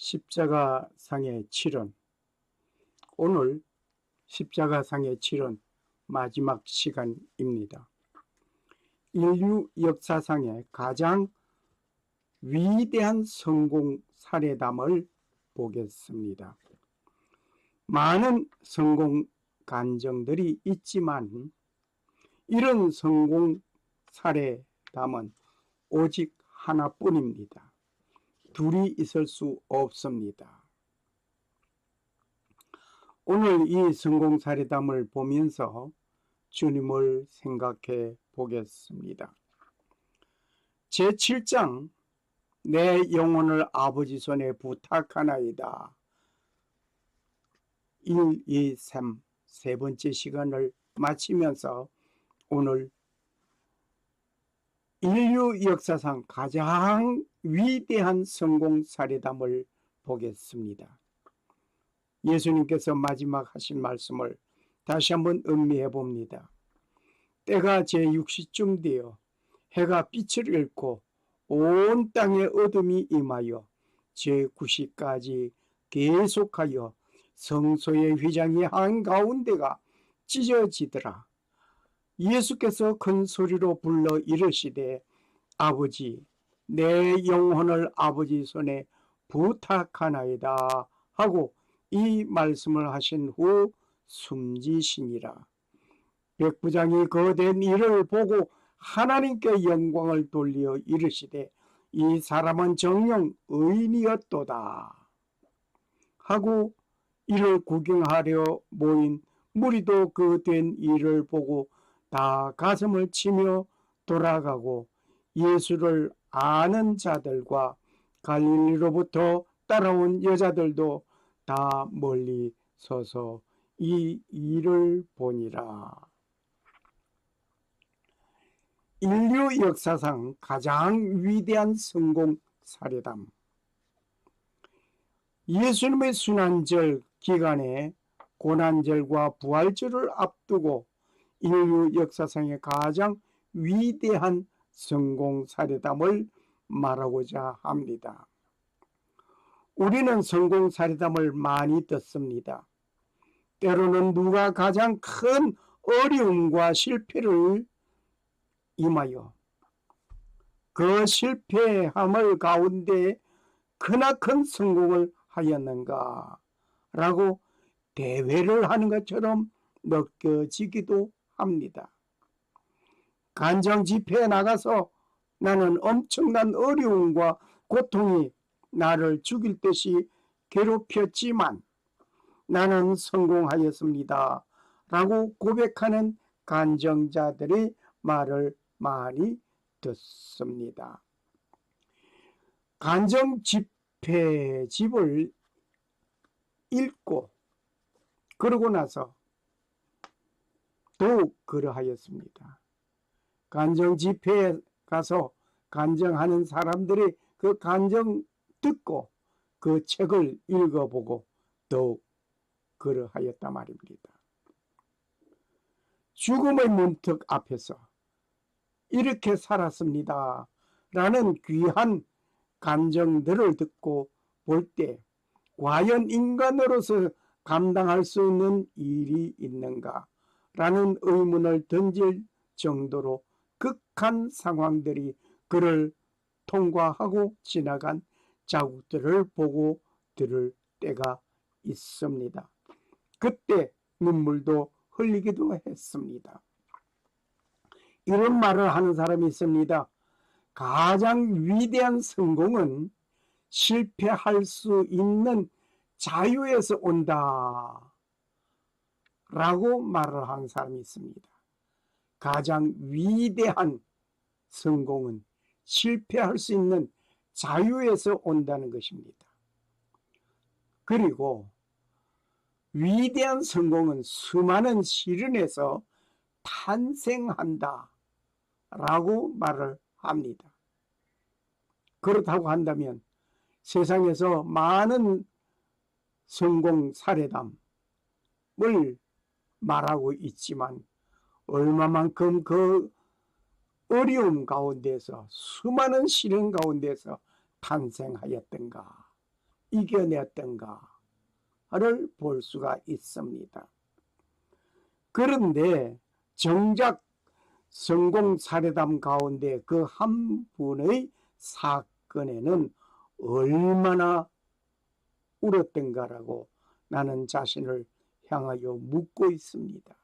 십자가상의 7원. 오늘 십자가상의 7원 마지막 시간입니다. 인류 역사상의 가장 위대한 성공 사례담을 보겠습니다. 많은 성공 간증들이 있지만 이런 성공 사례담은 오직 하나뿐입니다. 둘이 있을 수 없습니다. 오늘 이 성공 사례담을 보면서 주님을 생각해 보겠습니다. 제7장 내 영혼을 아버지 손에 부탁하나이다. 1, 2, 3 세 번째 시간을 마치면서 오늘 인류 역사상 가장 위대한 성공 사례담을 보겠습니다. 예수님께서 마지막 하신 말씀을 다시 한번 음미해 봅니다. 때가 제6시쯤 되어 해가 빛을 잃고 온 땅에 어둠이 임하여 제9시까지 계속하여 성소의 휘장이 한가운데가 찢어지더라. 예수께서 큰 소리로 불러 이르시되 아버지 내 영혼을 아버지 손에 부탁하나이다 하고 이 말씀을 하신 후 숨지시니라. 백부장이 거된 이를 보고 하나님께 영광을 돌려 이르시되 이 사람은 정녕 의인이었도다 하고 이를 구경하려 모인 무리도 그 된 일을 보고 다 가슴을 치며 돌아가고 예수를 아는 자들과 갈릴리로부터 따라온 여자들도 다 멀리 서서 이 일을 보니라. 인류 역사상 가장 위대한 성공 사례담. 예수님의 순환절 기간에 고난절과 부활절을 앞두고 인류 역사상의 가장 위대한 성공 사례담을 말하고자 합니다. 우리는 성공 사례담을 많이 듣습니다. 때로는 누가 가장 큰 어려움과 실패를 임하여 그 실패함을 가운데 크나큰 성공을 하였는가 라고 대회를 하는 것처럼 느껴지기도 합니다. 간정 집회에 나가서 나는 엄청난 어려움과 고통이 나를 죽일 듯이 괴롭혔지만 나는 성공하였습니다 라고 고백하는 간정자들의 말을 많이 듣습니다. 간정 집회집을 읽고 그러고 나서 더욱 그러하였습니다. 간정 집회에 가서 간정하는 사람들이 그 간정 듣고 그 책을 읽어보고 더욱 그러하였다 말입니다. 죽음의 문턱 앞에서 이렇게 살았습니다 라는 귀한 간정들을 듣고 볼 때 과연 인간으로서 감당할 수 있는 일이 있는가 라는 의문을 던질 정도로 극한 상황들이 그를 통과하고 지나간 자국들을 보고 들을 때가 있습니다. 그때 눈물도 흘리기도 했습니다. 이런 말을 하는 사람이 있습니다. 가장 위대한 성공은 실패할 수 있는 자유에서 온다 라고 말을 하는 사람이 있습니다. 가장 위대한 성공은 실패할 수 있는 자유에서 온다는 것입니다. 그리고 위대한 성공은 수많은 시련에서 탄생한다 라고 말을 합니다. 그렇다고 한다면 세상에서 많은 성공 사례담을 말하고 있지만 얼마만큼 그 어려움 가운데서 수많은 시련 가운데서 탄생하였던가 이겨냈던가를 볼 수가 있습니다. 그런데 정작 성공 사례담 가운데 그 한 분의 사건에는 얼마나 울었던가라고 나는 자신을 향하여 묻고 있습니다.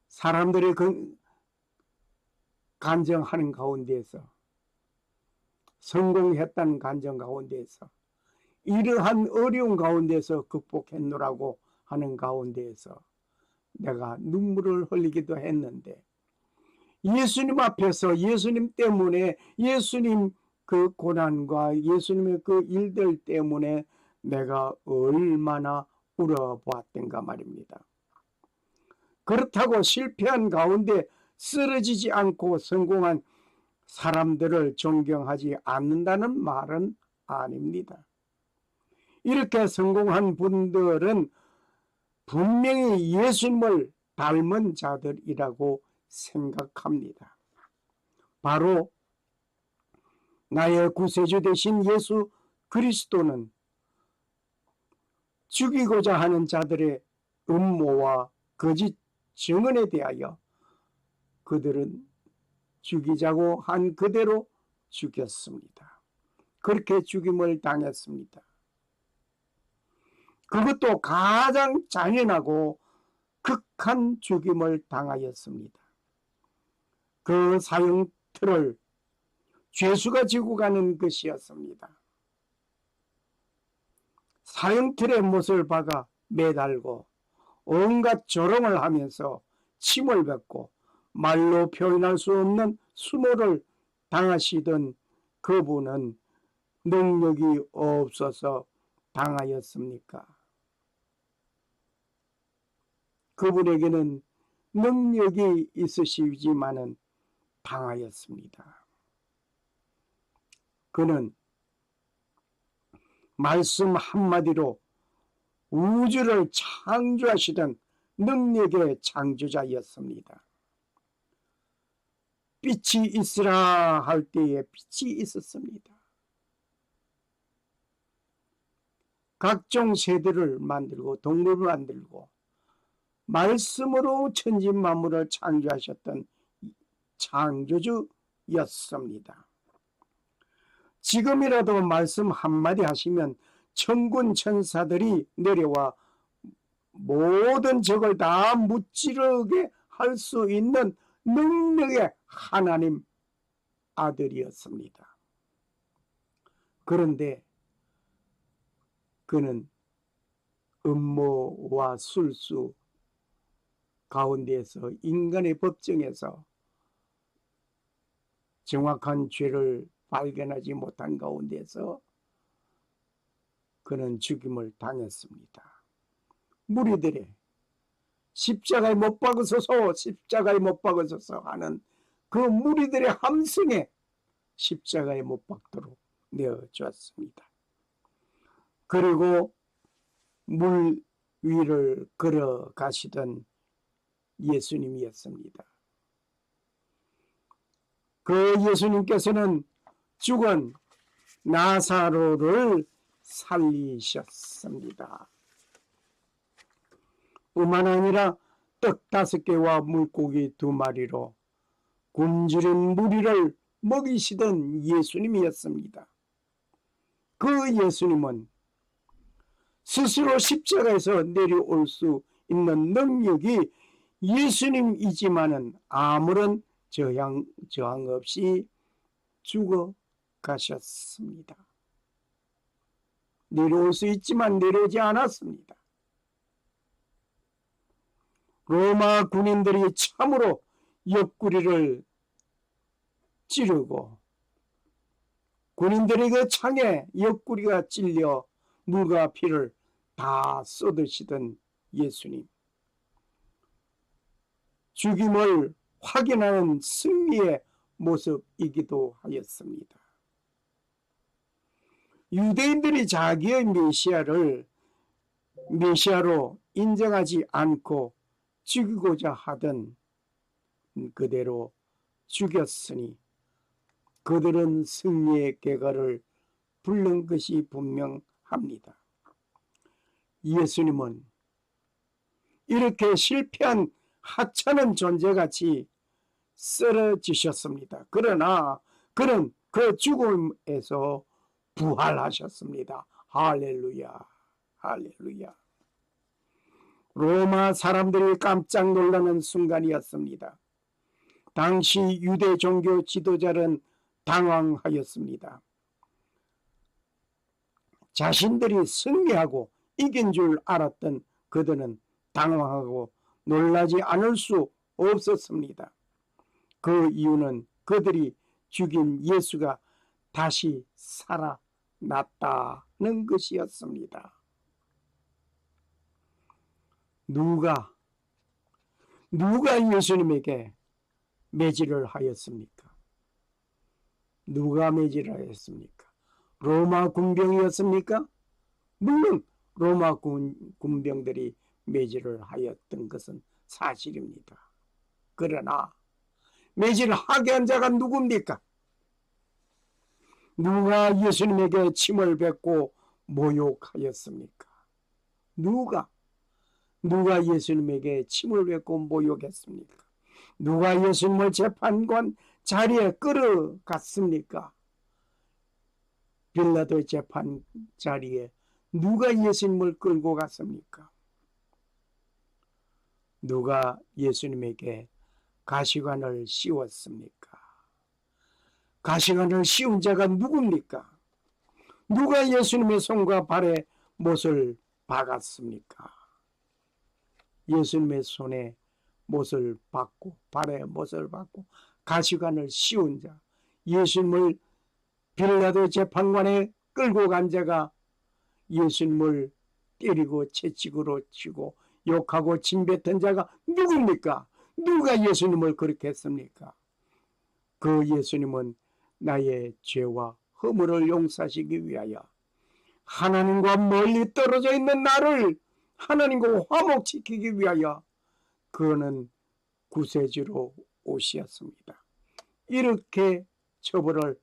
사람들의 간증하는 가운데에서, 성공했다는 간증 가운데에서, 이러한 어려운 가운데서 극복했노라고 하는 가운데에서 내가 눈물을 흘리기도 했는데, 예수님 앞에서 예수님 때문에, 예수님 그 고난과 예수님의 그 일들 때문에 내가 얼마나 울어보았던가 말입니다. 그렇다고 실패한 가운데 쓰러지지 않고 성공한 사람들을 존경하지 않는다는 말은 아닙니다. 이렇게 성공한 분들은 분명히 예수님을 닮은 자들이라고 생각합니다. 바로 나의 구세주 되신 예수 그리스도는 죽이고자 하는 자들의 음모와 거짓 증언에 대하여 그들은 죽이자고 한 그대로 죽였습니다. 그렇게 죽임을 당했습니다. 그것도 가장 잔인하고 극한 죽임을 당하였습니다. 그 사형틀을 죄수가 지고 가는 것이었습니다. 사형틀에 못을 박아 매달고 온갖 조롱을 하면서 침을 뱉고 말로 표현할 수 없는 수모를 당하시던 그분은 능력이 없어서 당하였습니까? 그분에게는 능력이 있으시지만은 당하였습니다. 그는 말씀 한마디로 우주를 창조하시던 능력의 창조자였습니다. 빛이 있으라 할 때에 빛이 있었습니다. 각종 새들을 만들고 동물을 만들고 말씀으로 천지만물을 창조하셨던 창조주였습니다. 지금이라도 말씀 한마디 하시면 천군 천사들이 내려와 모든 적을 다 무찌르게 할 수 있는 능력의 하나님 아들이었습니다. 그런데 그는 음모와 술수 가운데에서 인간의 법정에서 정확한 죄를 발견하지 못한 가운데서 그는 죽임을 당했습니다. 무리들의 십자가에 못 박으소서, 십자가에 못 박으소서 하는 그 무리들의 함성에 십자가에 못 박도록 내어주었습니다. 그리고 물 위를 걸어가시던 예수님이었습니다. 그 예수님께서는 죽은 나사로를 살리셨습니다. 뿐만 아니라 떡 5개와 물고기 2마리로 굶주린 무리를 먹이시던 예수님이었습니다. 그 예수님은 스스로 십자가에서 내려올 수 있는 능력이 예수님이지만은 아무런 저항 없이 죽어 가셨습니다. 내려올 수 있지만 내려오지 않았습니다. 로마 군인들이 참으로 옆구리를 찌르고 군인들의 그 창에 옆구리가 찔려 물과 피를 다 쏟으시던 예수님, 죽임을 확인하는 승리의 모습이기도 하였습니다. 유대인들이 자기의 메시아로 인정하지 않고 죽이고자 하던 그대로 죽였으니 그들은 승리의 궤거를 부른 것이 분명합니다. 예수님은 이렇게 실패한 하찮은 존재같이 쓰러지셨습니다. 그러나 그는 그 죽음에서 부활하셨습니다. 할렐루야, 할렐루야. 로마 사람들이 깜짝 놀라는 순간이었습니다. 당시 유대 종교 지도자는 당황하였습니다. 자신들이 승리하고 이긴 줄 알았던 그들은 당황하고 놀라지 않을 수 없었습니다. 그 이유는 그들이 죽인 예수가 다시 살아났다는 것이었습니다. 누가 예수님에게 매질을 하였습니까? 누가 매질을 하였습니까? 로마 군병이었습니까? 물론 로마 군병들이 매질을 하였던 것은 사실입니다. 그러나 매질을 하게 한 자가 누굽니까? 누가 예수님에게 침을 뱉고 모욕하였습니까? 누가 예수님에게 침을 뱉고 모욕했습니까? 누가 예수님을 재판관 자리에 끌어갔습니까? 빌라도 재판 자리에 누가 예수님을 끌고 갔습니까? 누가 예수님에게 가시관을 씌웠습니까? 가시관을 씌운 자가 누굽니까? 누가 예수님의 손과 발에 못을 박았습니까? 예수님의 손에 못을 박고 발에 못을 박고 가시관을 씌운 자, 예수님을 빌라도 재판관에 끌고 간 자가 예수님을 때리고 채찍으로 치고 욕하고 침뱉은 자가 누굽니까? 누가 예수님을 그렇게 했습니까? 그 예수님은 나의 죄와 허물을 용서하시기 위하여 하나님과 멀리 떨어져 있는 나를 하나님과 화목시키기 위하여 그는 구세주로 오셨습니다. 이렇게 처벌을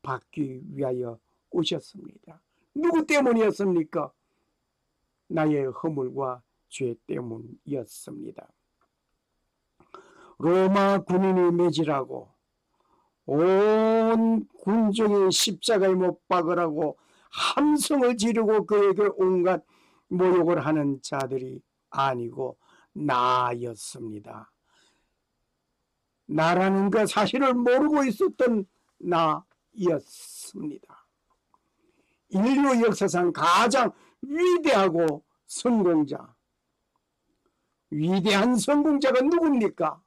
받기 위하여 오셨습니다. 누구 때문이었습니까? 나의 허물과 죄 때문이었습니다. 로마 군인이 매질하고 온 군중이 십자가에 못 박으라고 함성을 지르고 그에게 온갖 모욕을 하는 자들이 아니고 나였습니다. 나라는 그 사실을 모르고 있었던 나였습니다. 인류 역사상 가장 위대하고 성공자, 위대한 성공자가 누굽니까?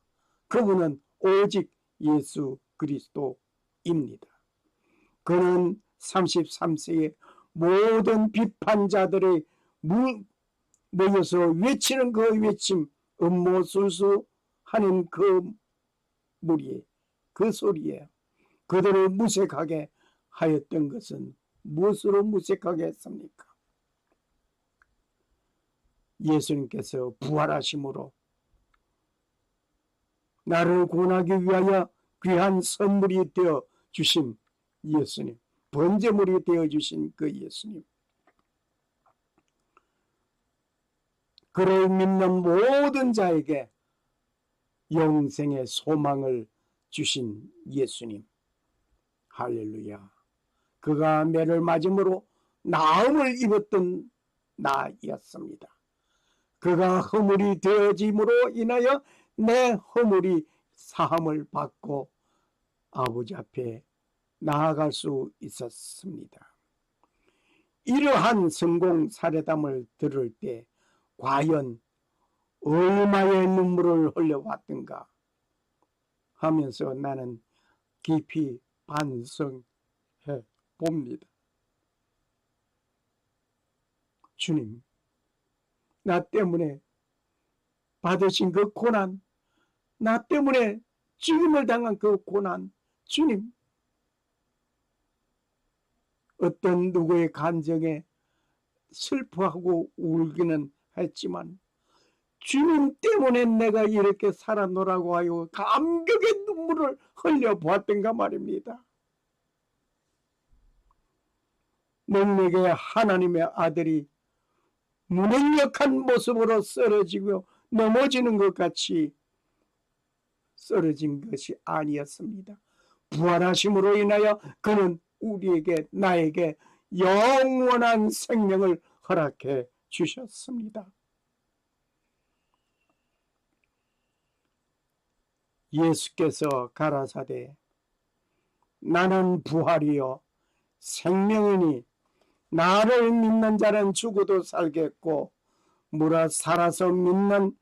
그분은 오직 예수 그리스도입니다. 그는 33세에 모든 비판자들의 모여서 외치는 그 외침, 음모술수하는 그 무리에, 그 소리에 그들을 무색하게 하였던 것은 무엇으로 무색하게 했습니까? 예수님께서 부활하심으로 나를 구원하기 위하여 귀한 선물이 되어 주신 예수님, 번제물이 되어 주신 그 예수님, 그를 믿는 모든 자에게 영생의 소망을 주신 예수님, 할렐루야. 그가 매를 맞음으로 나음을 입었던 나였습니다. 그가 허물이 되어짐으로 인하여 내 허물이 사함을 받고 아버지 앞에 나아갈 수 있었습니다. 이러한 성공 사례담을 들을 때 과연 얼마의 눈물을 흘려왔던가 하면서 나는 깊이 반성해 봅니다. 주님, 나 때문에 받으신 그 고난, 나 때문에 죽임을 당한 그 고난, 주님, 어떤 누구의 감정에 슬퍼하고 울기는 했지만 주님 때문에 내가 이렇게 살아노라고 하여 감격의 눈물을 흘려보았던가 말입니다. 능력의 하나님의 아들이 무능력한 모습으로 쓰러지고 넘어지는 것 같이 쓰러진 것이 아니었습니다. 부활하심으로 인하여 그는 우리에게, 나에게 영원한 생명을 허락해 주셨습니다. 예수께서 가라사대 나는 부활이요 생명이니 나를 믿는 자는 죽어도 살겠고 무릇 살아서 믿는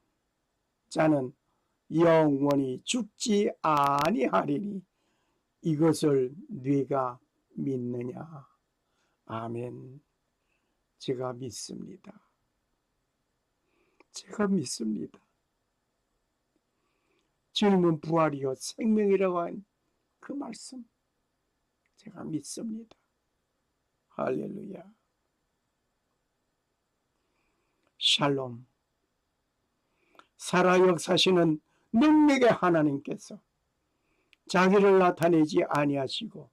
자는 영원히 죽지 아니하리니 이것을 네가 믿느냐. 아멘. 제가 믿습니다. 제가 믿습니다. 주님은 부활이요 생명이라고 한 그 말씀 제가 믿습니다. 할렐루야. 샬롬. 살아 역사시는 능력의 하나님께서 자기를 나타내지 아니하시고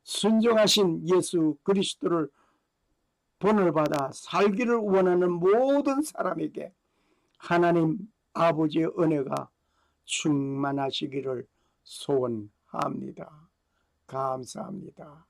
순종하신 예수 그리스도를 본을 받아 살기를 원하는 모든 사람에게 하나님 아버지의 은혜가 충만하시기를 소원합니다. 감사합니다.